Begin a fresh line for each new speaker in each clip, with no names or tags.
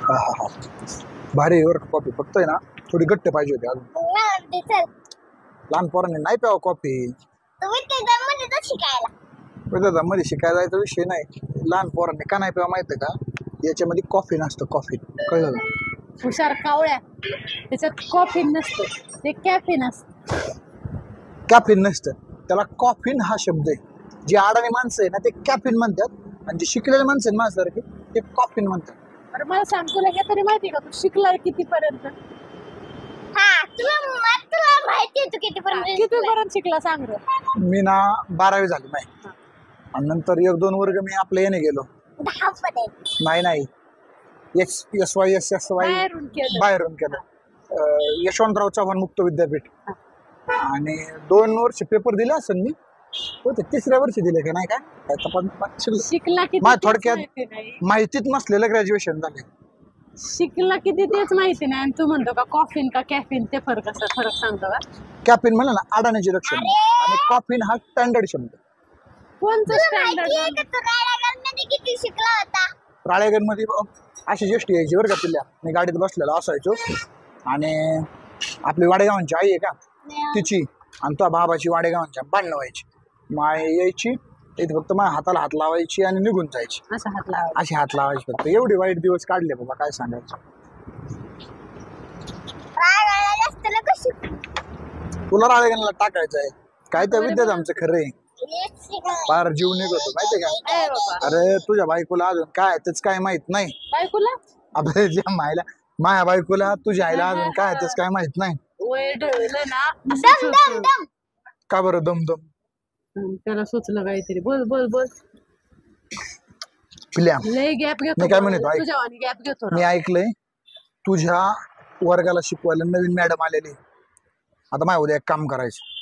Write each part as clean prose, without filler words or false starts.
हा हा हा भारी वर कॉफी फक्त आहे ना थोडी घट्ट पाहिजे होती अजून लहान पोरांनी नाही प्यावं कॉफी मध्ये शिकायला जायचा विषय नाही लहान पोरांनी का नाही प्यावं माहिती का याच्यामध्ये कॉफी नसतं कॉफी कळलं का
हुशार कावळ्या त्याच्यात कॉफीन नसतं ते कॅफीन असतं
कॅफिन नसतं त्याला कॉफिन हा शब्द आहे जी अडाणी माणसं आहे ना ते कॅफिन म्हणतात आणि जे शिकलेले माणसं आहेत माझ्यासारखे ते कॉफिन म्हणतात
अरे मला सांग तुला हे तरी माहिती का तू शिकलाय कितीपर्यंत कितीपर्यंत शिकला सांग रे
मी ना 12वी झाली नाही आणि नंतर 1-2 वर्ग मी आपल्या याने गेलो नाही SY बाहेरून केलं यशवंतराव चव्हाण मुक्त विद्यापीठ आणि 2 वर्ष पेपर दिले असेल मी होते 3ऱ्या वर्षी दिले का नाही काय
शिकला किती
माझ्या थोडक्यात माहितीच नसलेलं ग्रॅज्युएशन झाले
शिकला किती तेच माहिती नाही आणि तू म्हणतो का कॉफीन का कॅफीन ते फरक सांगतो का
कॅफिन म्हणलं ना अडाण्याचे लक्षण आणि कॉफिन हा स्टँडर्ड शब्द
कोणतं स्टँडर्ड
राळेगण मध्ये अशी जेष्ठी यायची बरं का पिल्ल्या मी गाडीत बसलेला असायचो आणि आपली वाडेगावांची आई आहे का तिची आणि तो बाबाची वाडेगावांच्या भांडणं व्हायची माय यायची इथे फक्त माझ्या हाताला हात लावायची आणि निघून जायची अशी हात लावायची फक्त एवढे वाईट दिवस काढले बाबा काय सांगायचं तुला राळेगणला टाकायचं आहे काय त्या विद्यात आमचं खरं आहे फार जीव निघतो माहितीये का अरे तुझ्या बायकोला अजून काय तेच काय माहित नाही
बायकोला
अबे ज्या माया बायकोला तुझ्या आईला अजून काय तेच काय माहित नाही का बरं दमदम
त्याला सुचलं काहीतरी बोल बोल बोल
पिल्या
लय गॅप घेतो
मी काय म्हणतो ऐक
तुझ्या गॅप घेतो
मी ऐकलंय तुझ्या वर्गाला शिकवायला नवीन मॅडम आलेली आता माझ्या उद्या एक काम करायचं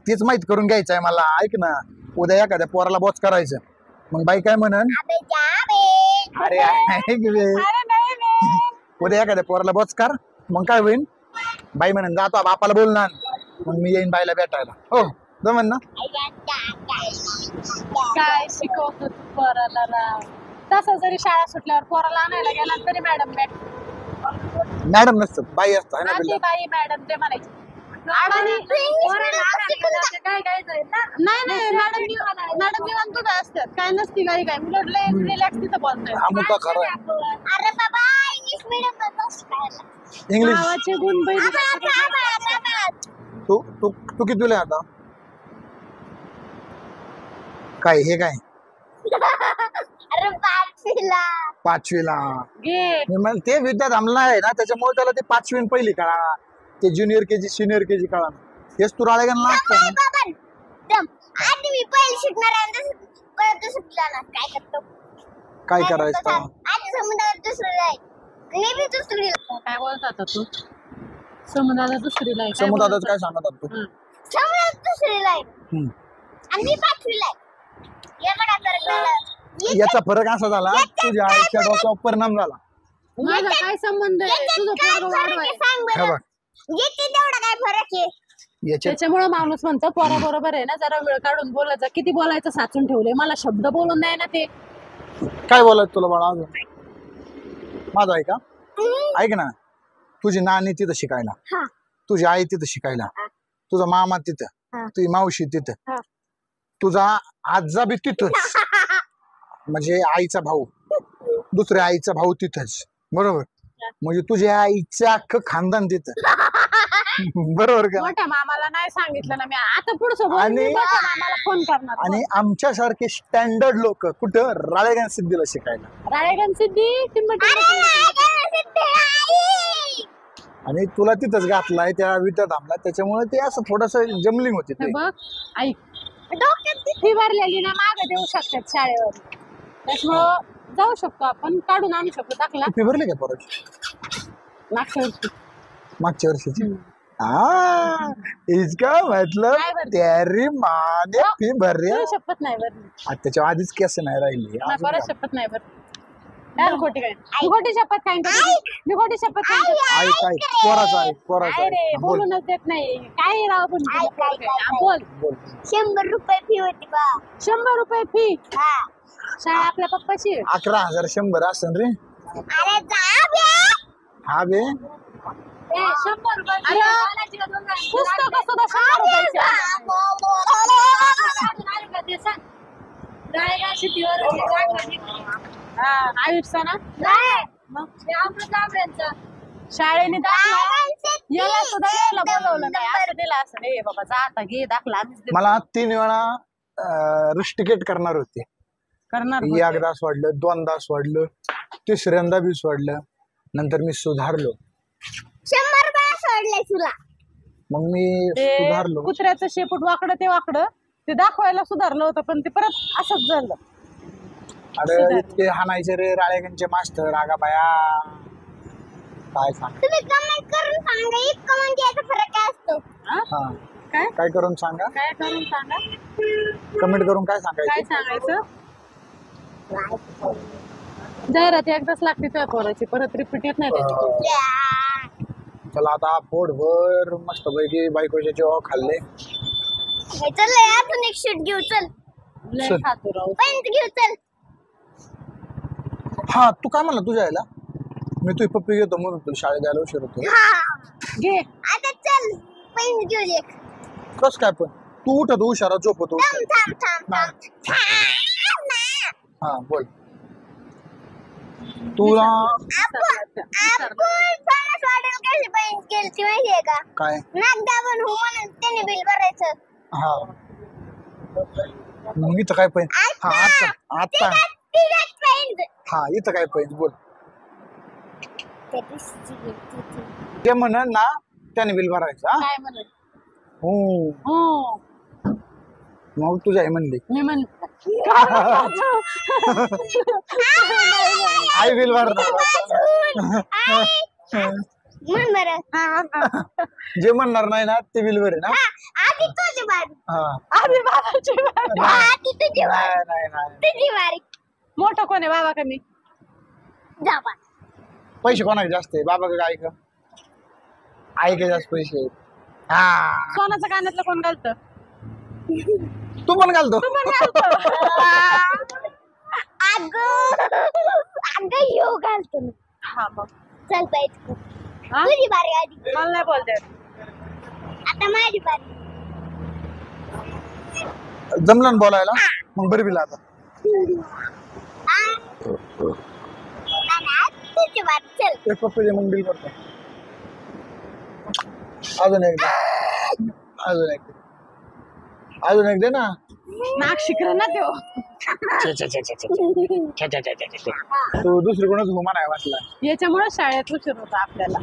तेच माहित करून घ्यायचं आहे मला ऐक ना उद्या एखाद्या पोराला बॉच करायचं मग बाई काय म्हणन अरे उद्या एखाद्या पोराला बॉच कर मग काय होईल बाई म्हणन जातो बापाला बोलणार मग मी येईन बाईला भेटायला हो जमन ना
काय शिकवतो तू पोराला तसं जरी शाळा सुटल्यावर पोराला आणायला गेला तरी मॅडम
मॅडम नसतं बाई असतं ना
बाई मॅडम ते म्हणायचे मॅडम निवांत असतात काय नसती काही काय मुलं रिलॅक्स तिथं बोलतोय
इंग्लिश
गुण
तू कितीला आता काय हे काय पाचवीला ते विद्यात आमला आहे ना त्याच्यामुळे त्याला ते 5वी पहिली कळा ते ज्युनियर केजी सिनियर केजी कळा हेच तू राळेगणला काय करायचं
काय बोलतात तू समुदायाला दुसरीला
समुदायात काय सांगतात तू याचा फरक असा झाला तुझ्या आईच्या डोक्यावर परिणाम झाला
माझा काय संबंध आहे तुझं त्याच्यामुळे माणूस म्हणतो पोरा बरोबर आहे ना जरा वेळ काढून बोलायचं किती बोलायचं साचून ठेवलंय मला शब्द बोलून नाही ना ते
काय बोलायचं तुला बाळा अजून माझं आहे का ऐक ना तुझी नानी तिथं शिकायला तुझी आई तिथं शिकायला तुझा मामा तिथं तुझी मावशी तिथं तुझा आजा बी तिथंच म्हणजे आईचा भाऊ दुसऱ्या आईचा भाऊ तिथंच बरोबर म्हणजे तुझ्या आईचं अख्खं खानदान तिथं बरोबर का
मोठ्या मामाला नाही सांगितलं ना मी आता पुढचं मामाला फोन करणार
आणि आमच्यासारखे स्टँडर्ड लोक कुठं राळेगण सिद्धीला शिकायला
राळेगण सिद्धी
आणि तुला तिथंच घातलाय त्या विद्या थांबला त्याच्यामुळे ते असं थोडस जमलिंग होते ते
बघ ऐक फी भरलेली ना मागे देऊ शकतात शाळेवर त्याच्यामुळं जाऊ शकतो आपण काढून आणू शकतो दाखला
फी भरली का परत मागच्या वर्षीची इसका मतलब तेरी माने फी भरली
शपथ नाही भरली
त्याच्या आधीच केस नाही राहिली
परत शपथ नाही भरली खोटी काय खोटी शपथ काय मी खोटी शपथ बोलूनच देत नाही काय राव बोल
100 रुपये फी होती बा
100 रुपये फी शाळा आपल्या पप्पाची आहे.
11,100 असेल रे.
अरे जा बे.
हा बे.
ए, 100 रुपये. अरे, पुस्तकं सुद्धा 100 रुपयाची आहे. ते सांग. रायगड सिटीवर हा, आयुषचा ना मग शाळेने दाखला याला सुद्धा यायला बोलवलं नाही असं दिलं असं नाही बाबा जा आता घे दाखला आम्हीच देतो.
मला 3 वेळा रिस्टिकेट करणार होते.
करणार होते.
एकदा सोडलं, 2दा सोडलं, तिसऱ्यांदा बी सोडलं. नंतर मी सुधारलो.
100 रुपये सोडले तुला.
मग मी
ते
सुधारलो.
कुत्र्याचं शेपूट वाकडं ते वाकडं ते दाखवायला सुधारलं होतं पण ते परत असंच झालं.
अरे इतके हाणायचे रे राळेगणचे मास्टर. आगा बाया काय सांग.
तुम्ही कमेंट करून सांगा इतकं म्हणजे याचा फरक काय असतो.
हा?
हा
काय
काय करून सांगा.
काय करून सांगा
कमेंट करून काय
काय
सांगायचं.
सांगायचं जाहिरात एकदाच लागते त्या पोराची परत रिपीट येत नाही त्याची.
चला आता पोटभर मस्त पैकी बायकोचे जेव्हा खाल्ले.
हे चल लय अजून एक शूट घेऊ चल.
लय
चल.
खातो राहू.
पेंट घेऊ चल.
हा तू काय म्हणला तुझ्या आईला. मी तुझी पप्पी घेतो म्हणून तुला शाळेत जायला उशीर होतो.
हा
घे
आता चल पेंट घेऊ एक.
कस काय पण तू उठत हुशारा झोपतो.
थांब थांब थांब थांब.
हा बोल. तुला
आपण पन्नास वाटेल कशी पेंट केली माहितीये का.
काय.
नाक दाबून हो म्हणून त्याने बिल भरायचं.
हा मग इथं काय पण. हा आता आता
तिथेच पेंट.
हा इथं काय पण बोल. ते म्हणन ना त्याने बिल भरायचं. हा
काय म्हणत
हो
हो
मग तुझ्या आई म्हणली
मी म्हण
आई बिल भरणार.
म्हण बरं.
जे म्हणणार नाही ना ते बिल भरे ना.
आधी तुझी बारी.
हा
आधी बाबाची बारी.
आधी तुझी बारी.
नाही नाही
तुझी बारी.
मोठं कोण आहे बाबा कमी
जा बा.
पैसे कोणाचे जास्त आहे बाबा का आई का. आई का जास्त पैसे आहेत. हा
सोन्याचं कानातलं कोण घालतं
तू पण घालतो.
तू पण घालतं.
अगं येऊ घालतो ना.
हा मग
चल पाहिजे
हा?
तुझी बारी आधी.
मला नाही बोलते
आता माझी बारी.
जमलं ना बोलायला मग बरी बिल आता.
तुझी बारी चल.
एक पप्पी दे मग बिल करतो. अजून एक दे. अजून एक दे. अजून एक दे ना.
नाक शिकर ना देव.
तू दुसरी कोणच हो म्हणाय वाटला.
याच्यामुळे शाळेत उशीर होता आपल्याला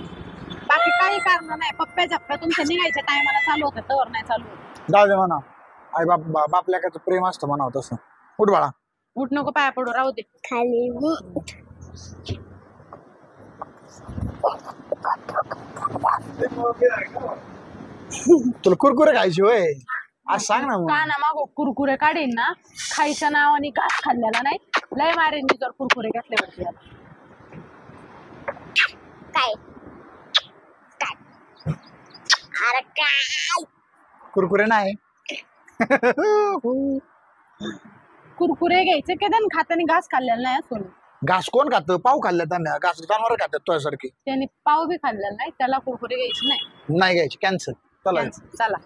बाकी काही कारण नाही. पप्प्या झप्प्या तुमच्या निघायच्या टायमाला चालू होतं तवर नाही चालू होत.
जाऊ दे म्हणा. आई बापल्या काय प्रेम असतं म्हणावं तसं. उठ बाळा.
उठ नको पाया पडू राहू दे.
खाली
तुला कुरकुरे खायची होय. आज सांग ना मग.
काना मागो कुरकुरे काढीन ना खायच्या नावाने घास खाल्लेला नाही. लय मारेन मी जर कुरकुरे घेतल्यावरती याला.
काय काय अरे काय
कुरकुरे नाही.
कुरकुरे घ्यायचे केदन खात्याने घास खाल्लेला नाही सोनू.
घास कोण खातं. पाव खाल्ल्या त्यांना. घास जनावर खातात तुझ्यासारखी.
त्याने पाव बी खाल्लेला नाही त्याला कुरकुरे घ्यायचे नाही.
नाही घ्यायची कॅन्सल. चला
चला